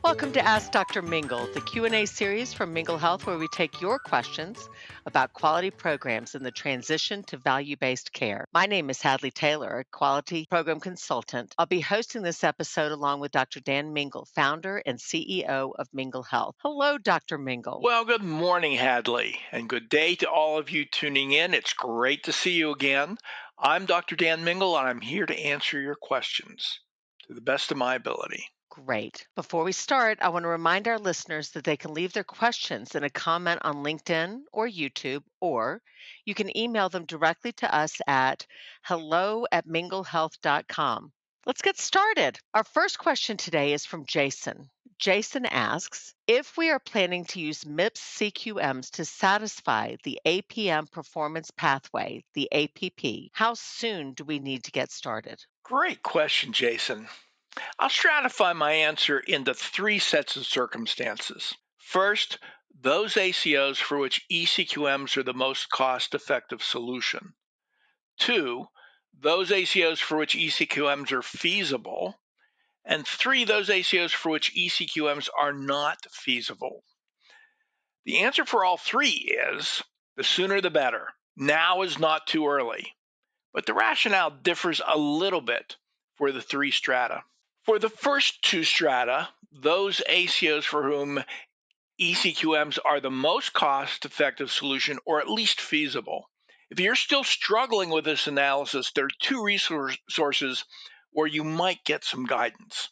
Welcome to Ask Dr. Mingle, the Q&A series from Mingle Health where we take your questions about quality programs in the transition to value-based care. My name is Hadley Taylor, a quality program consultant. I'll be hosting this episode along with Dr. Dan Mingle, founder and CEO of Mingle Health. Hello, Dr. Mingle. Well, good morning, Hadley, and good day to all of you tuning in. It's great to see you again. I'm Dr. Dan Mingle, and I'm here to answer your questions to the best of my ability. Great. Before we start, I want to remind our listeners that they can leave their questions in a comment on LinkedIn or YouTube, or you can email them directly to us at hello@minglehealth.com. Let's get started. Our first question today is from Jason. Jason asks, if we are planning to use MIPS CQMs to satisfy the APM performance pathway, the APP, how soon do we need to get started? Great question, Jason. I'll stratify my answer into three sets of circumstances. First, those ACOs for which eCQMs are the most cost-effective solution. Two, those ACOs for which eCQMs are feasible. And three, those ACOs for which eCQMs are not feasible. The answer for all three is the sooner the better. Now is not too early. But the rationale differs a little bit for the three strata. For the first two strata, those ACOs for whom eCQMs are the most cost-effective solution or at least feasible. If you're still struggling with this analysis, there are two resources where you might get some guidance.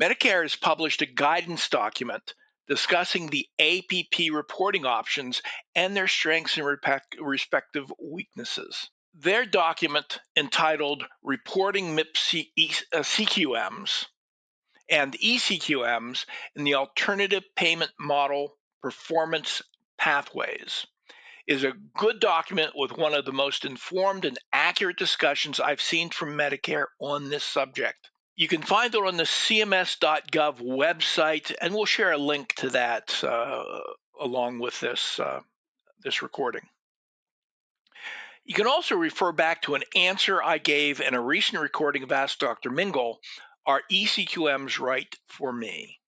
Medicare has published a guidance document discussing the APP reporting options and their strengths and respective weaknesses. Their document, entitled Reporting MIPS CQMs and eCQMs in the Alternative Payment Model Performance Pathways, is a good document with one of the most informed and accurate discussions I've seen from Medicare on this subject. You can find it on the cms.gov website, and we'll share a link to that along with this recording. You can also refer back to an answer I gave in a recent recording of Ask Dr. Mingle, Are eCQMs Right for Me?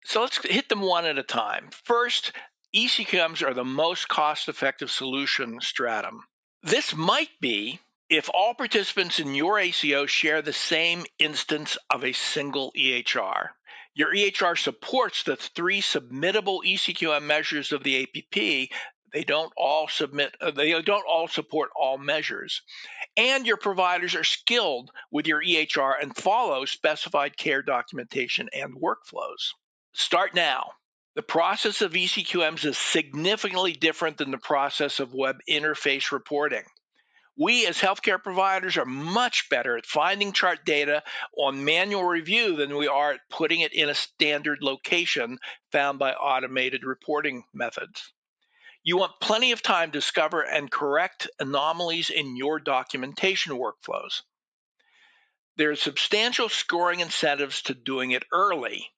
So let's hit them one at a time. First, eCQMs are the most cost-effective solution stratum. This might be if all participants in your ACO share the same instance of a single EHR. Your EHR supports the three submittable eCQM measures of the APP. They don't all support all measures. And your providers are skilled with your EHR and follow specified care documentation and workflows. Start now. The process of eCQMs is significantly different than the process of web interface reporting. We as healthcare providers are much better at finding chart data on manual review than we are at putting it in a standard location found by automated reporting methods. You want plenty of time to discover and correct anomalies in your documentation workflows. There are substantial scoring incentives to doing it early.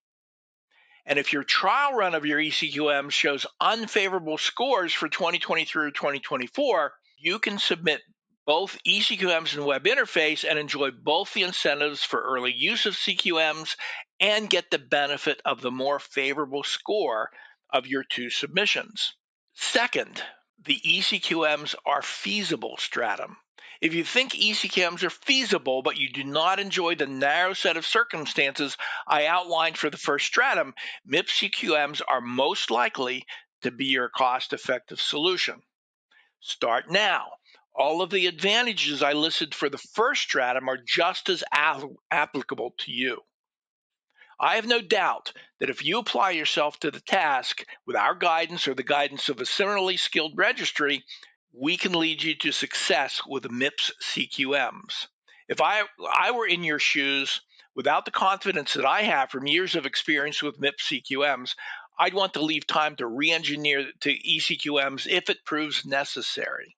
And if your trial run of your eCQM shows unfavorable scores for 2023 or 2024, you can submit both eCQMs and web interface and enjoy both the incentives for early use of CQMs and get the benefit of the more favorable score of your two submissions. Second, the eCQMs are feasible stratum. If you think eCQMs are feasible, but you do not enjoy the narrow set of circumstances I outlined for the first stratum, MIPS CQMs are most likely to be your cost-effective solution. Start now. All of the advantages I listed for the first stratum are just as applicable to you. I have no doubt that if you apply yourself to the task with our guidance or the guidance of a similarly skilled registry, we can lead you to success with MIPS CQMs. If I were in your shoes, without the confidence that I have from years of experience with MIPS CQMs, I'd want to leave time to re-engineer to eCQMs if it proves necessary.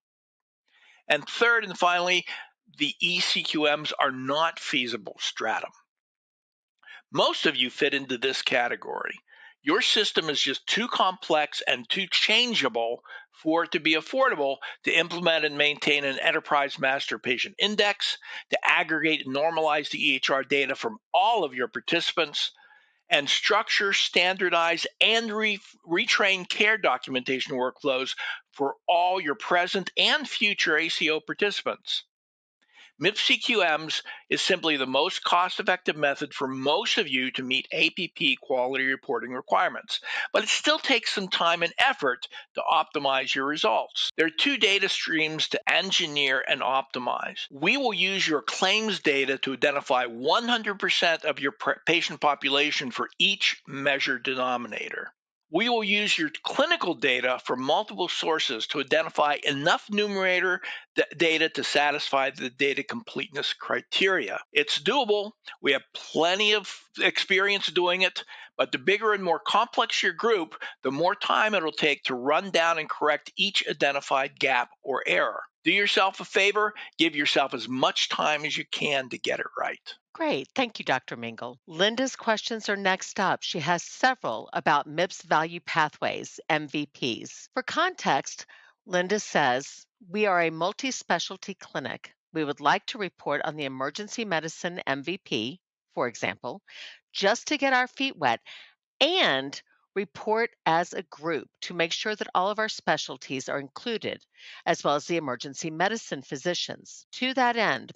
And third and finally, the eCQMs are not feasible stratum. Most of you fit into this category. Your system is just too complex and too changeable for it to be affordable to implement and maintain an enterprise master patient index, to aggregate and normalize the EHR data from all of your participants, and structure, standardize, and retrain care documentation workflows for all your present and future ACO participants. MIPS CQMs is simply the most cost effective method for most of you to meet APP quality reporting requirements, but it still takes some time and effort to optimize your results. There are two data streams to engineer and optimize. We will use your claims data to identify 100% of your patient population for each measured denominator. We will use your clinical data from multiple sources to identify enough numerator data to satisfy the data completeness criteria. It's doable. We have plenty of experience doing it, but the bigger and more complex your group, the more time it'll take to run down and correct each identified gap or error. Do yourself a favor, give yourself as much time as you can to get it right. Great. Thank you, Dr. Mingle. Linda's questions are next up. She has several about MIPS Value Pathways, MVPs. For context, Linda says, we are a multi specialty clinic. We would like to report on the emergency medicine MVP, for example, just to get our feet wet and report as a group to make sure that all of our specialties are included, as well as the emergency medicine physicians. To that end,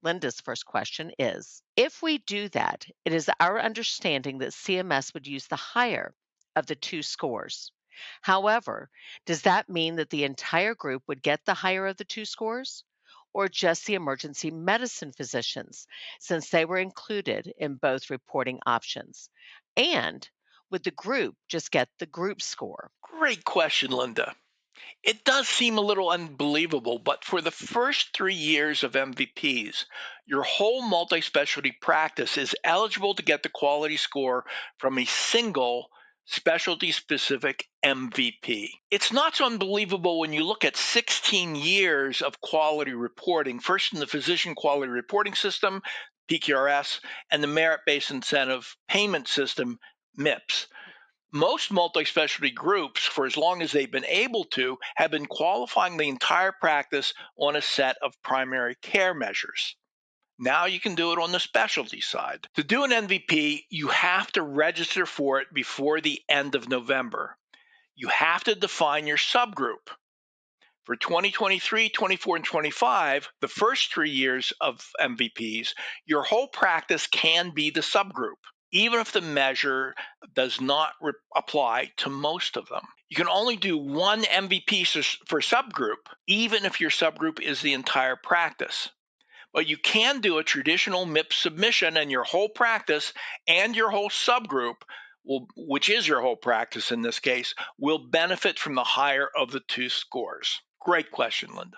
Linda's first question is, if we do that, it is our understanding that CMS would use the higher of the two scores. However, does that mean that the entire group would get the higher of the two scores? Or just the emergency medicine physicians, since they were included in both reporting options? And would the group just get the group score? Great question, Linda. It does seem a little unbelievable, but for the first 3 years of MVPs, your whole multi specialty practice is eligible to get the quality score from a single specialty specific MVP. It's not so unbelievable when you look at 16 years of quality reporting, first in the physician quality reporting system, PQRS, and the merit based incentive payment system, MIPS. Most multi-specialty groups, for as long as they've been able to, have been qualifying the entire practice on a set of primary care measures. Now you can do it on the specialty side. To do an MVP, you have to register for it before the end of November. You have to define your subgroup. For 2023, 24, and 25, the first 3 years of MVPs, your whole practice can be the subgroup, even if the measure does not apply to most of them. You can only do one MVP for subgroup, even if your subgroup is the entire practice. But you can do a traditional MIPS submission, and your whole practice and your whole subgroup, which is your whole practice in this case, will benefit from the higher of the two scores. Great question, Linda.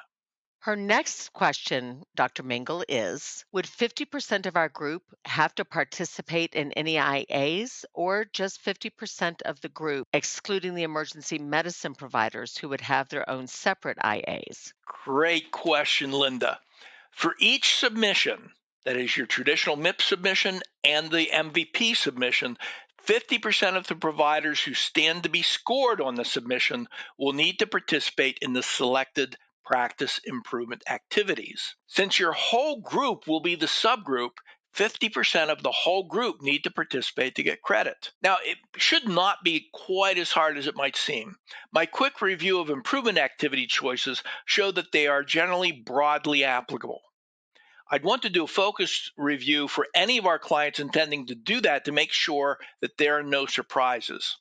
Her next question, Dr. Mingle, is, would 50% of our group have to participate in any IAs or just 50% of the group, excluding the emergency medicine providers who would have their own separate IAs? Great question, Linda. For each submission, that is your traditional MIPS submission and the MVP submission, 50% of the providers who stand to be scored on the submission will need to participate in the selected practice improvement activities. Since your whole group will be the subgroup, 50% of the whole group need to participate to get credit. Now, it should not be quite as hard as it might seem. My quick review of improvement activity choices show that they are generally broadly applicable. I'd want to do a focus review for any of our clients intending to do that to make sure that there are no surprises.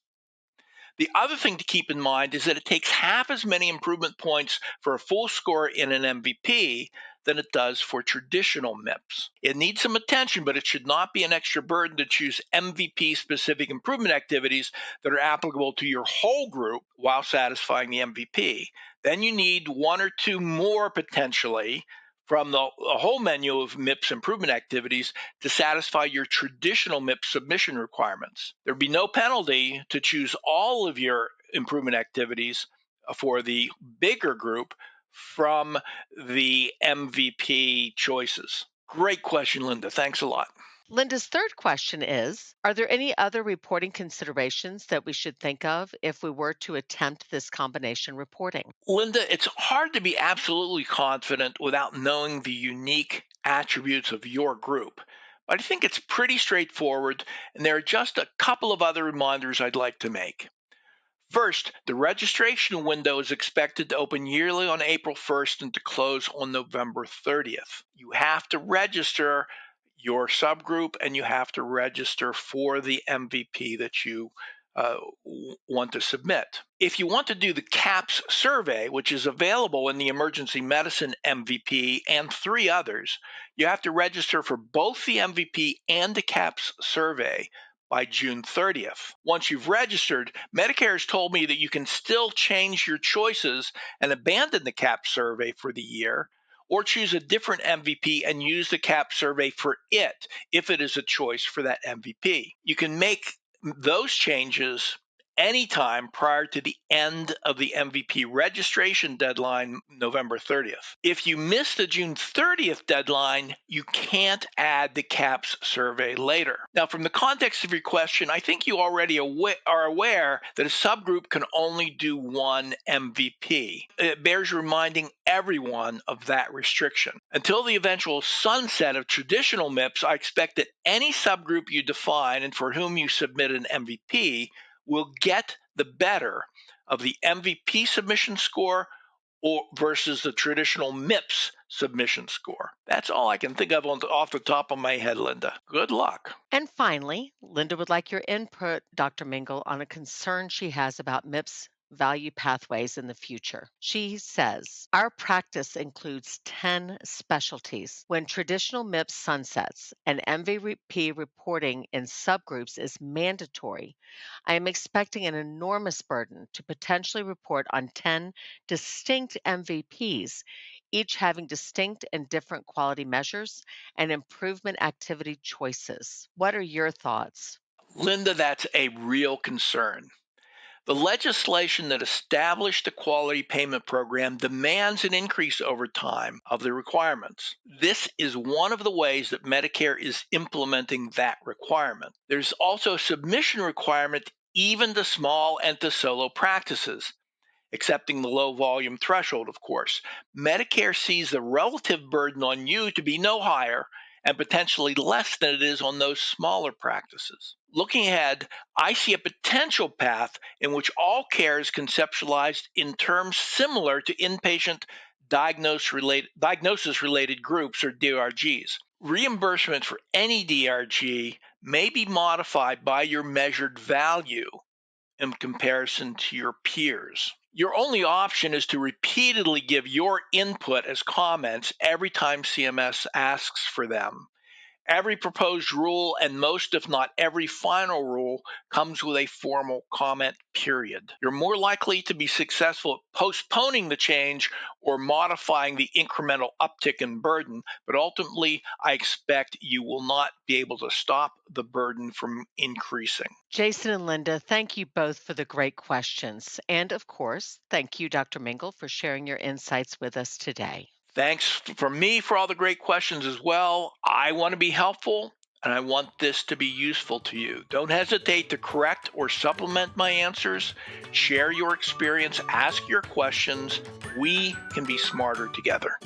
The other thing to keep in mind is that it takes half as many improvement points for a full score in an MVP than it does for traditional MIPS. It needs some attention, but it should not be an extra burden to choose MVP-specific improvement activities that are applicable to your whole group while satisfying the MVP. Then you need one or two more potentially from the whole menu of MIPS improvement activities to satisfy your traditional MIPS submission requirements. There'd be no penalty to choose all of your improvement activities for the bigger group from the MVP choices. Great question, Linda. Thanks a lot. Linda's third question is, are there any other reporting considerations that we should think of if we were to attempt this combination reporting? Linda, it's hard to be absolutely confident without knowing the unique attributes of your group. But I think it's pretty straightforward, and there are just a couple of other reminders I'd like to make. First, the registration window is expected to open yearly on April 1st and to close on November 30th. You have to register your subgroup and you have to register for the MVP that you want to submit. If you want to do the CAPS survey, which is available in the emergency medicine MVP and 3 others, you have to register for both the MVP and the CAPS survey by June 30th. Once you've registered, Medicare has told me that you can still change your choices and abandon the CAP survey for the year, or choose a different MVP and use the CAP survey for it if it is a choice for that MVP. You can make those changes anytime prior to the end of the MVP registration deadline, November 30th. If you miss the June 30th deadline, you can't add the CAPS survey later. Now, from the context of your question, I think you already are aware that a subgroup can only do one MVP. It bears reminding everyone of that restriction. Until the eventual sunset of traditional MIPS, I expect that any subgroup you define and for whom you submit an MVP will get the better of the MVP submission score versus the traditional MIPS submission score. That's all I can think of off the top of my head, Linda. Good luck. And finally, Linda would like your input, Dr. Mingle, on a concern she has about MIPS value pathways in the future. She says, our practice includes 10 specialties. When traditional MIPS sunsets and MVP reporting in subgroups is mandatory, I am expecting an enormous burden to potentially report on 10 distinct MVPs, each having distinct and different quality measures and improvement activity choices. What are your thoughts? Linda, that's a real concern. The legislation that established the quality payment program demands an increase over time of the requirements. This is one of the ways that Medicare is implementing that requirement. There's also a submission requirement even to small and to solo practices, accepting the low volume threshold, of course. Medicare sees the relative burden on you to be no higher and potentially less than it is on those smaller practices. Looking ahead, I see a potential path in which all care is conceptualized in terms similar to inpatient diagnosis-related groups or DRGs. Reimbursement for any DRG may be modified by your measured value in comparison to your peers. Your only option is to repeatedly give your input as comments every time CMS asks for them. Every proposed rule and most, if not every final rule, comes with a formal comment period. You're more likely to be successful at postponing the change or modifying the incremental uptick in burden, but ultimately, I expect you will not be able to stop the burden from increasing. Jason and Linda, thank you both for the great questions. And of course, thank you, Dr. Mingle, for sharing your insights with us today. Thanks from me for all the great questions as well. I want to be helpful and I want this to be useful to you. Don't hesitate to correct or supplement my answers. Share your experience, ask your questions. We can be smarter together.